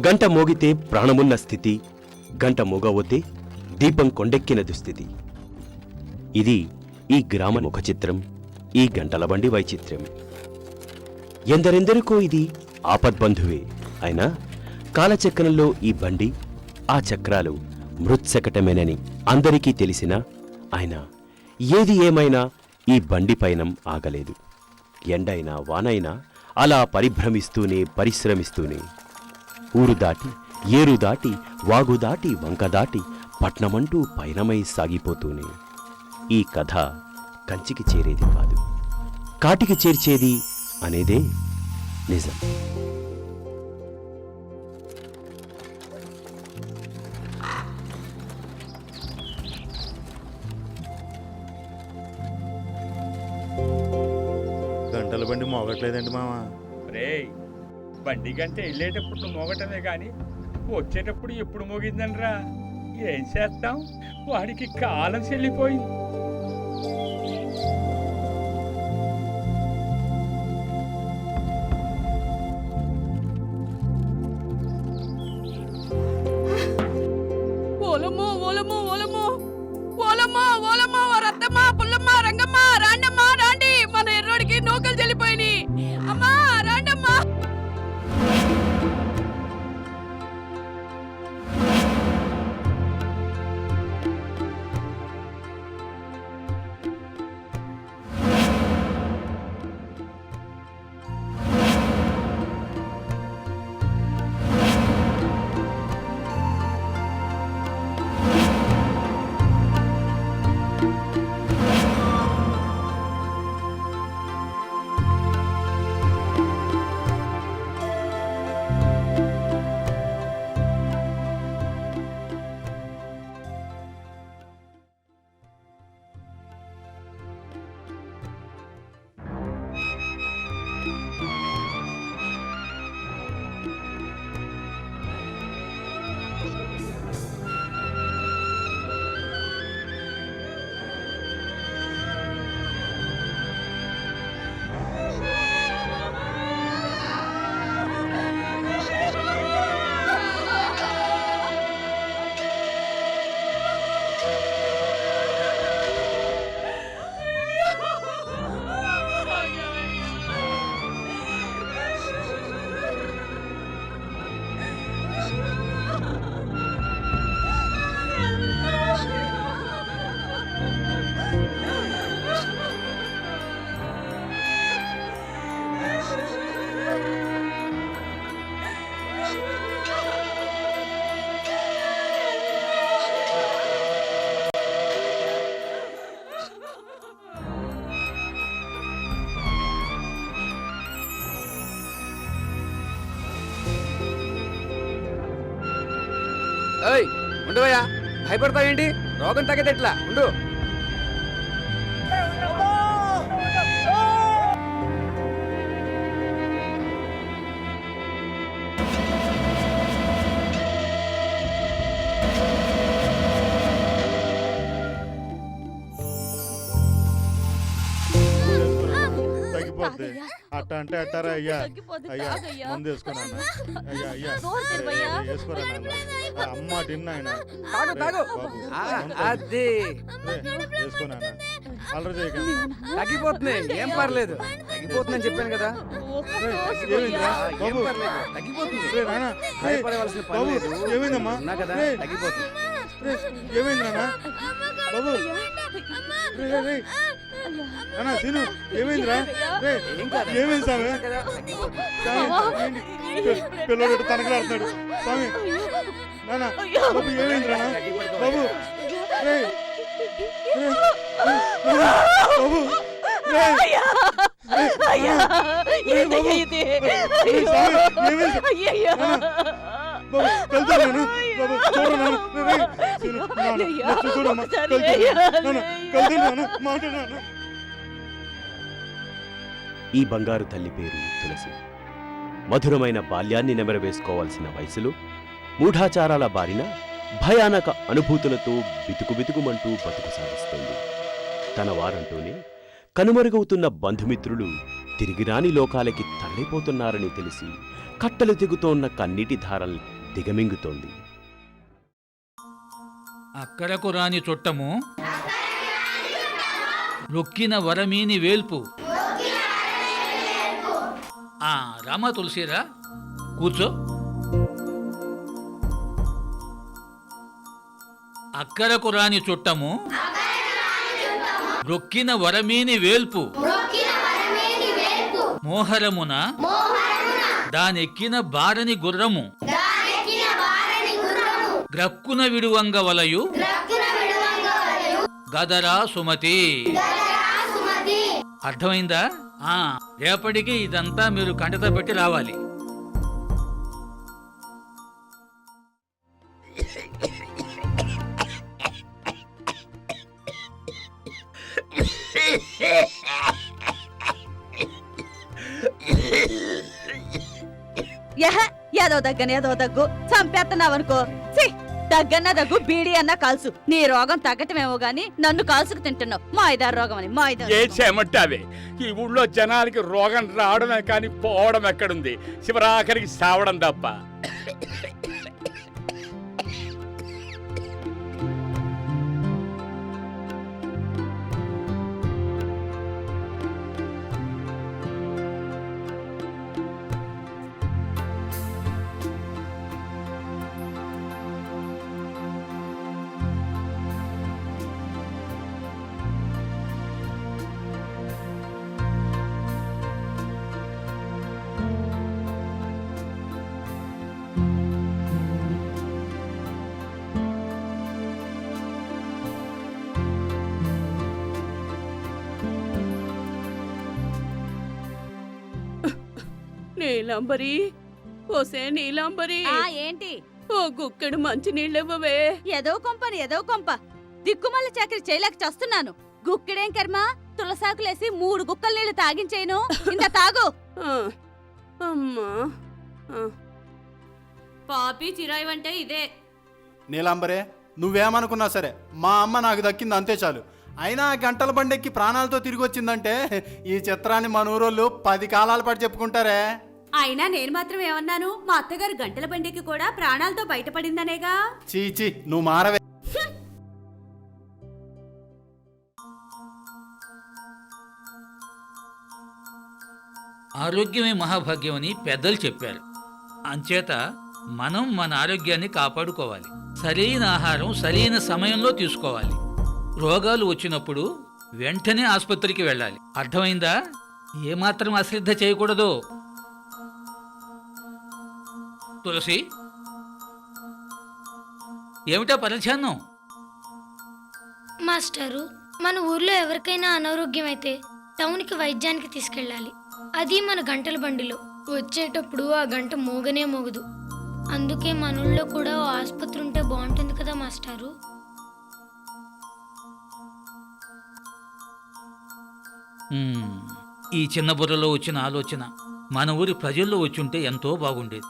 గంట మోగితే ప్రాణమున్న స్థితి, గంట మోగవోతే దీపం కొండెక్కిన దుస్థితి. ఇది ఈ గ్రామ ముఖ చిత్రం, ఈ గంటల బండి వైచిత్ర్యం. ఎందరెందరికో ఇది ఆపద్బంధువే. అయినా కాలచక్రంలో ఈ బండి, ఆ చక్రాలు మృత్సకటమేనని అందరికీ తెలిసినా ఆయన ఏది ఏమైనా ఈ బండి పయనం ఆగలేదు. ఎండైనా వానైనా అలా పరిభ్రమిస్తూనే పరిశ్రమిస్తూనే ఊరు దాటి, ఏరు దాటి, వాగు దాటి, వంక దాటి, పట్నమంటూ పయనమై సాగిపోతూనే ఈ కథ కంచికి చేరేది కాదు, కాటికి చేర్చేది అనేదే నిజం. గంటల బండి మోగట్లేదండి మామ. రే, బండి గంట వెళ్ళేటప్పుడు మోగటమే గాని వచ్చేటప్పుడు ఎప్పుడు మోగిందనరా? ఏం చేస్తాం, వాడికి కాలం చెల్లిపోయింది. ఓలమ్మో ఓలమ్మో ఓలమ్మో ఓలమ్మో ఓలమ్మో రత్తమ్మ పుల్లమ్మ రంగమ్మ రాండమ్మా రాండి, మన ఎర్రోడికి నూకలు చెల్లిపోయినాయి. అమ్మా రాండమ్మా. ఏయ్ ఉండవయ్యా, భయపడతావేంటి? రోగం తగ్గదు ఎట్లా ఉండు. తగ్గిపోద్ది. అట్ట అంటే అట్టారా అయ్యా? అయ్యా ముందు వేసుకున్నాను. అయ్యా అయ్యా వేసుకోరా నాన్న. అమ్మ తిన్న ఆయన తాగు తాగు. అది వేసుకున్నాను. అల్లరి చేయకండి. తగ్గిపోతుంది, ఏం పర్లేదు. తగ్గిపోతుందని చెప్పాను కదా. ఏమైందిరా ఏం బాబు? పర్లేదు, తగ్గిపోతుంది. రే నాన్న, భయపడవలసిన పని బాబు లేదు. ఏమైందమ్మా? ఉన్నా కదా, రే, తగ్గిపోతుంది. రే, ఏమైంది నాన్న? బాబు రే రే రే నాన్న సీను ఏమైందిరా? రే ఏం కాదు. ఏమైంది స్వామి? ఉన్నా కదా, తగ్గిపోతుంది. స్వామి పిల్లడు తనకలాడుతున్నాడు స్వామి. నాన్న బాబు ఏమైందిరా బాబు? రే రే, నాన్న, బాబు రే ఈ బంగారు తల్లి పేరు తులసి. మధురమైన బాల్యాన్ని నెమరవేసుకోవాల్సిన వయసులో మూఢాచారాల బారిన భయానక అనుభూతులతో బితుకుబితుకుమంటూ బతుకు సాగిస్తుంది. తన వారంటూనే కనుమరుగవుతున్న బంధుమిత్రులు తిరిగిరాని లోకాలకి తరలిపోతున్నారని తెలిసి కట్టలు తెగుతోన్న కన్నీటి ధారల్ని దిగమింగుతోంది. అక్కడకు రాని చుట్టము రొక్కిన వరమీని వేల్పు. రామా తులసిరా, కూర్చో. అక్కడకు రాని చుట్టము రొక్కిన వరమీని వేల్పు. మోహరమున దానెక్కిన బారని గుర్రము. గ్రక్కున విడువంగ వలయు గదరా సుమతి. అర్థమైందా? రేపటికి ఇదంతా మీరు కంటత పెట్టి రావాలి. ఏదో దగ్గు చంపేస్తున్నావనుకో. దగ్గన్న దగ్గు బీడి అన్న కాల్సు. నీ రోగం తగ్గటమేమో గాని నన్ను కాల్సుకు తింటున్నావు. మాయిదారు రోగం అని మాయిదారు. ఏం చేయమంటావే? ఈ ఊళ్ళో జనాలకి రోగం రావడమే కానీ పోవడం ఎక్కడుంది? శివరాఖరికి సావడం తప్ప. నీలాంబరి, ఓసే నీలాంబరి, ఏంటి? ఓ గుక్కెడు మంచి నీళ్ళివ్వవే. ఏదో కొంప దిక్కుమల్ల చాకరి చేయలేక చస్తున్నాను. గుక్కెడేం కర్మ? తులసాకులేసి 3 గుక్కల నీళ్లు తాగించేను. ఇంకా తాగు. అమ్మా, పాపి చిరాయివంటే ఇదే. నీలాంబరే, నువ్వేమనుకున్నా సరే మా అమ్మ నాకు దక్కింది అంతే చాలు. అయినా గంటల బండెక్కి ప్రాణాలతో తిరిగి వచ్చిందంటే ఈ చిత్రాన్ని మన ఊరోళ్ళు 10 కాలాల పాటు చెప్పుకుంటారే. అయినా నేను మాత్రం ఏమన్నాను? మా అత్తగారు గంటల బండికి కూడా ప్రాణాలతో బయటపడిందనేగా. చీచి, నువ్వు మారవే. ఆరోగ్యమే మహాభాగ్యం అని పెద్దలు చెప్పారు. అంచేత మనం మన ఆరోగ్యాన్ని కాపాడుకోవాలి. సరైన ఆహారం సరైన సమయంలో తీసుకోవాలి. రోగాలు వచ్చినప్పుడు వెంటనే ఆసుపత్రికి వెళ్ళాలి. అర్థమైందా? ఏమాత్రం అశ్రద్ధ చేయకూడదు. తులసి, ఏమిటా పరధ్యానం? మాస్టరు, మన ఊర్లో ఎవరికైనా అనారోగ్యం అయితే టౌన్కి వైద్యానికి తీసుకెళ్ళాలి. అది మన గంటల బండిలో. వచ్చేటప్పుడు ఆ గంట మోగనే మోగదు. అందుకే మన ఊళ్ళో కూడా ఓ ఆసుపత్రి ఉంటే బాగుంటుంది కదా మాస్టారు. ఈ చిన్న బుర్రలో వచ్చిన ఆలోచన మన ఊరి ప్రజల్లో వచ్చుంటే ఎంతో బాగుండేది.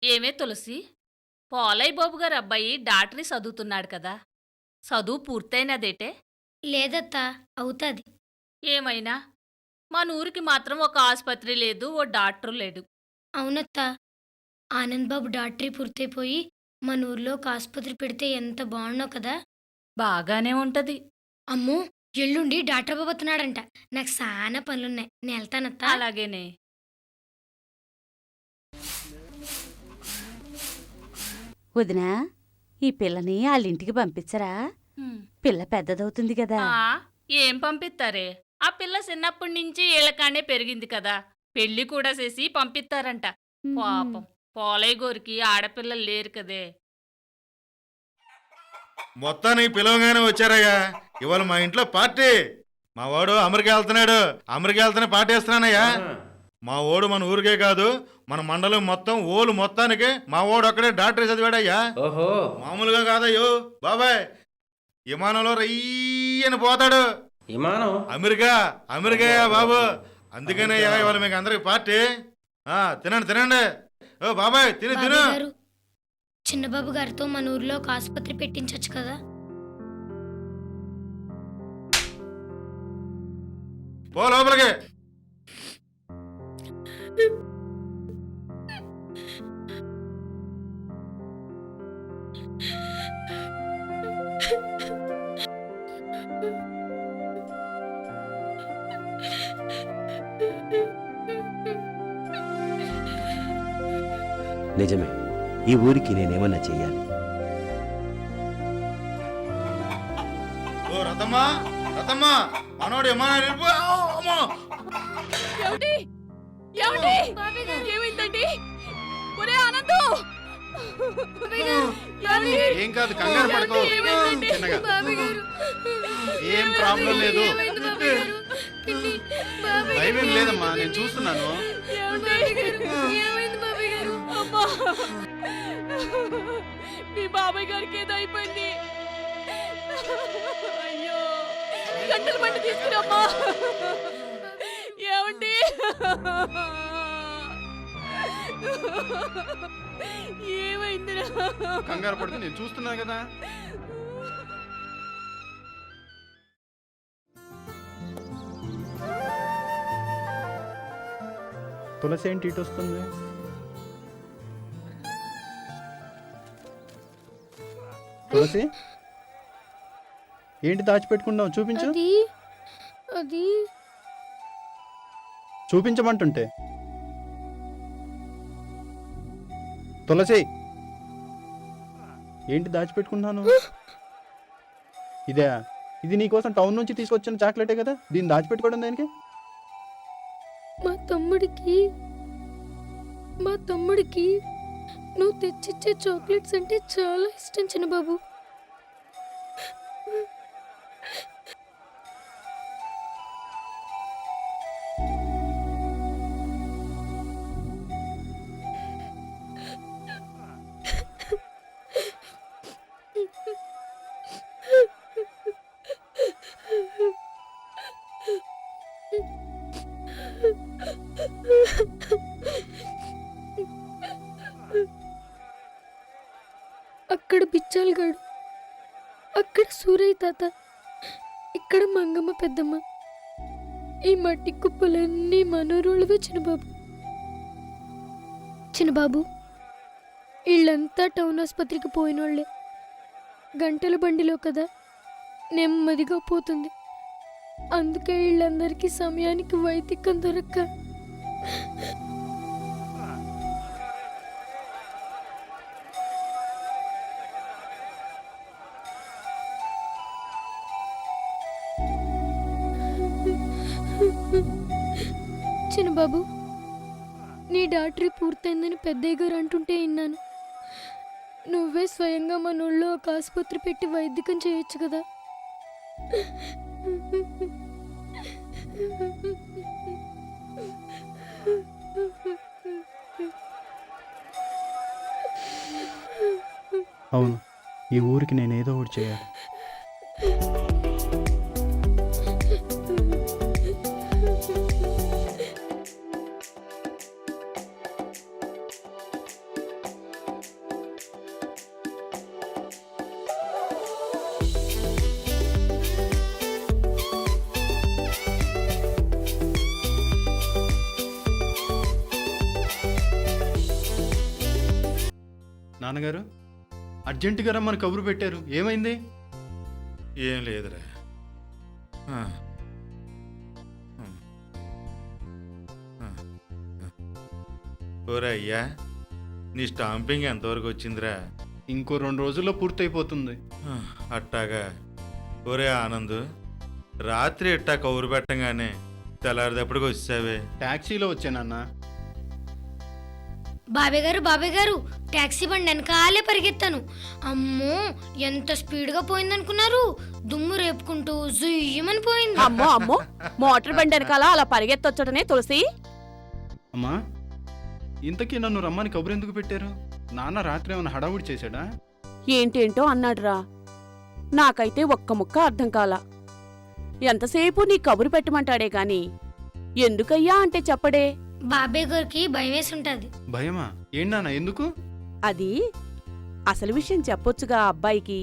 ఏమే తులసి, పోలయ్య బాబు గారు అబ్బాయి డాక్టరీ చదువుతున్నాడు కదా, చదువు పూర్తయినదేటే? లేదత్తా, అవుతాది. ఏమైనా మన ఊరికి మాత్రం ఒక ఆసుపత్రి లేదు, ఓ డాక్టరు లేడు. అవునత్తా, ఆనంద్ బాబు డాక్టరీ పూర్తయిపోయి మన ఊర్లో ఒక ఆసుపత్రి పెడితే ఎంత బాగుండో కదా. బాగానే ఉంటది. అమ్మో, ఎల్లుండి డాక్టర్ బాబు వస్తున్నాడంట. నాకు చాలా పనులున్నాయి, నేను వెళ్తానత్తా. అలాగేనే. వదినా, ఈ పిల్లని వాళ్ళింటికి పంపించరా? పిల్ల పెద్దదవుతుంది కదా. ఏం పంపిస్తారే? ఆ పిల్ల చిన్నప్పటి నుంచి ఏళ్ళకానే పెరిగింది కదా, పెళ్లి కూడా చేసి పంపిస్తారంట. పాపం పోలయ్య గోరికి ఆడపిల్లలు లేరు కదే. మొత్తానికి పిలవగానే వచ్చారయ్యా. ఇవాళ మా ఇంట్లో పార్టీ. మా వాడు అమెరికా వెళ్తూనే పార్టీ వేస్తున్నానయ్యా. మా ఓడు మన ఊరికే కాదు, మన మండలం మొత్తం ఓలు మొత్తానికి మా ఓడు అక్కడే డాక్టరీ చదివాడయ్యా. ఓహో, మామూలుగా కాదయ్యో బాబాయ్. విమానంలో రయ్యని పోతాడు. విమానం అమెరికా బాబు. అందుకనయ్యా ఇవాళ మీకు అందరికి పార్టీ. తినండి. ఓ బాబాయ్ తిను తిను. బాబాయ్ గారు, చిన్నబాబు గారితో మన ఊర్లో ఒక ఆసుపత్రి పెట్టించవచ్చు కదా? పో లోపలికి. నిజమే, ఈ ఊరికి నేనేమన్నా చెయ్యాలి. ఓ రతమ్మా, రతమ్మా, మనోడు విమానాలు వెళ్ళిపో. అమ్మో. ఏమిటి ఏమిటి ఏమైందండి? ఒరే ఆనందు! ఏమిటి? ఏం కాదు, కంగారు పడుకో. ఏమైందండి? చిన్నగా. ఏం ప్రాబ్లం లేదు. భయం ఏం లేదమ్మా, నేను చూస్తున్నాను. అమ్మా! మీ బాబాయ్ గారికి ఏదో అయిపోయింది. అయ్యో, గంటల బండి తీసుకురమ్మా. ఏమండి? ఏమైందిరా? కంగారు పడుకో, నేను చూస్తున్నాను కదా. తులసి ఏంటి ఇటు వస్తుంది? తులసి ఏంటి దాచిపెట్టుకున్నావు? చూపించు. అది చూపించమంటుంటే. తులసి ఏంటి దాచిపెట్టుకున్నాను? ఇదే, ఇది నీకోసం టౌన్ నుంచి తీసుకొచ్చిన చాక్లెటే కదా, దీన్ని దాచిపెట్టుకోవడం దేనికి? మా తమ్ముడికి నువ్వు తెచ్చిచ్చే చాక్లెట్స్ అంటే చాలా ఇష్టం చిన్నబాబు. అక్కడ బిచ్చాలుగాడు, అక్కడ సూరయ్య తాత, ఇక్కడ మంగమ్మ పెద్దమ్మ. ఈ మట్టి కుప్పలన్నీ మనోరోళ్ళవే చిన్నబాబు. వీళ్ళంతా టౌన్ ఆసుపత్రికి పోయినోళ్లే. గంటల బండిలో కదా, నెమ్మదిగా పోతుంది. అందుకే వీళ్ళందరికీ సమయానికి వైద్యం దొరక్క చిన్నబాబు, నీ డాక్టరీ పూర్తయిందని పెద్దయ్య గారు అంటుంటే విన్నాను. నువ్వే స్వయంగా మన ఊళ్ళో ఒక ఆసుపత్రి పెట్టి వైద్యం చేయొచ్చు కదా. అవును, ఈ ఊరికి నేను ఏదో ఒకటి చేయాలి. నాన్నగారు, అర్జెంటుగా రమ్మని కబురు పెట్టారు, ఏమైంది? ఏం లేదురా. ఓరే అయ్యా, నీ స్టాంపింగ్ ఎంతవరకు వచ్చిందిరా? ఇంకో 2 రోజుల్లో పూర్తయిపోతుంది. అట్టాగా. ఒరే ఆనంద్, రాత్రి ఇట్టా కౌరు పెట్టంగానే తెల్లారిదప్పటికి వచ్చావే. టాక్సీలో వచ్చానన్న. బాబాయ్ గారు టాక్సీ బండి వెనకాలే పరిగెత్తాను. అమ్మో, ఎంత స్పీడ్గా పోయిందనుకున్నారు? దుమ్ము రేపుకుంటూ జుయ్యమని పోయింది. అమ్మో అమ్మో, మోటార్ బండి వెనకాల అలా పరిగెత్తొచ్చటనే తులసి. అమ్మా, ఇంతకీ నన్ను రమ్మని కబురు ఎందుకు పెట్టారు? నాన్న రాత్రి ఏమైనా హడావుడి చేశాడా? ఏంటేంటో అన్నాడురా. నాకైతే ఒక్క ముక్క అర్థం కాల. ఎంతసేపు నీ కబురు పెట్టమంటాడే గాని ఎందుకయ్యా అంటే చెప్పడే. బాబాయ్ గారికి భయం వేసి ఉంటది. భయమా? ఏంటి నాన్న ఎందుకు? అది అసలు విషయం చెప్పొచ్చుగా ఆ అబ్బాయికి.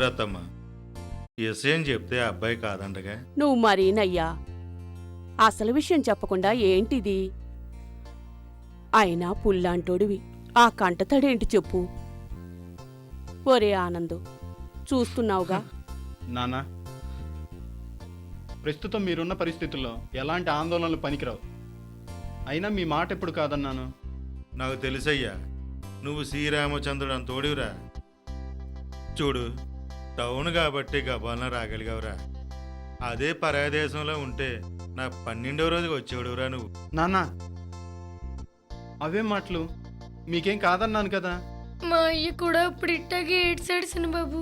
రత్తమ్మ, విషయం చెప్తే ఆ అబ్బాయి కాదండగా. నువ్వు మరీనయ్యా, అసలు విషయం చెప్పకుండా ఏంటిది? అయినా పుల్లాంటోడివి, ఆ కంటతడేంటి చెప్పు. ఒరే ఆనందు, చూస్తున్నావుగా. నాన్న, ప్రస్తుతం మీరున్న పరిస్థితుల్లో ఎలాంటి ఆందోళనలు పనికిరావు. అయినా మీ మాట ఎప్పుడు కాదన్నాను. నాకు తెలుసయ్యా, నువ్వు శ్రీరామచంద్రుడు అని తోడివురా. చూడు, టౌన్ కాబట్టి గబాలన రాగలిగావురా. అదే పరాయదేశంలో ఉంటే నా 12వ రోజుకి వచ్చేవాడురా నువ్వు. నాన్న, అవే మాటలు. మీకేం కాదన్నాను కదా. మా అయ్య కూడా అప్పుడు ఇట్టాగే ఏడ్చాడు బాబు.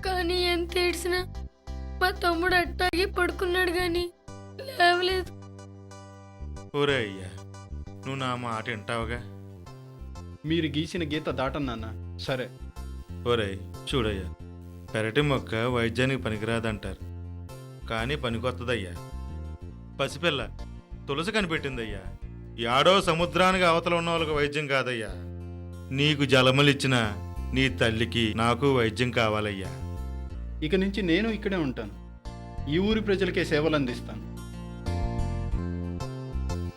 కానీ ఎంత ఏడ్చినా మా తమ్ముడు అట్టాగే పడుకున్నాడు గాని లేవలేదు. ఓరే అయ్యా, నువ్వు నా మాట వింటావుగా. మీరు గీసిన గీత దాటను నాన్న. సరే. ఓరే చూడయ్యా, పెరటి మొక్క వైద్యానికి పనికిరాదంటారు, కానీ పనికొత్తదయ్యా. పసిపిల్ల తులసి కనిపెట్టిందయ్యా. యాడో సముద్రానికి అవతల ఉన్న వాళ్ళకి వైద్యం కాదయ్యా. నీకు జలములిచ్చిన నీ తల్లికి నాకు వైద్యం కావాలయ్యా. ఇక నుంచి నేను ఇక్కడే ఉంటాను. ఈ ఊరి ప్రజలకే సేవలు అందిస్తాను.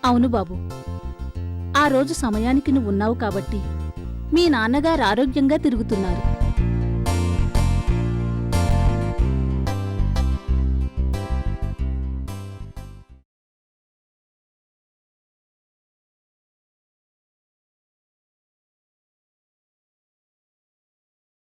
అవును బాబు, ఆ రోజు సమయానికి నువ్వు ఉన్నావు కాబట్టి మీ నాన్నగారు ఆరోగ్యంగా తిరుగుతున్నారు.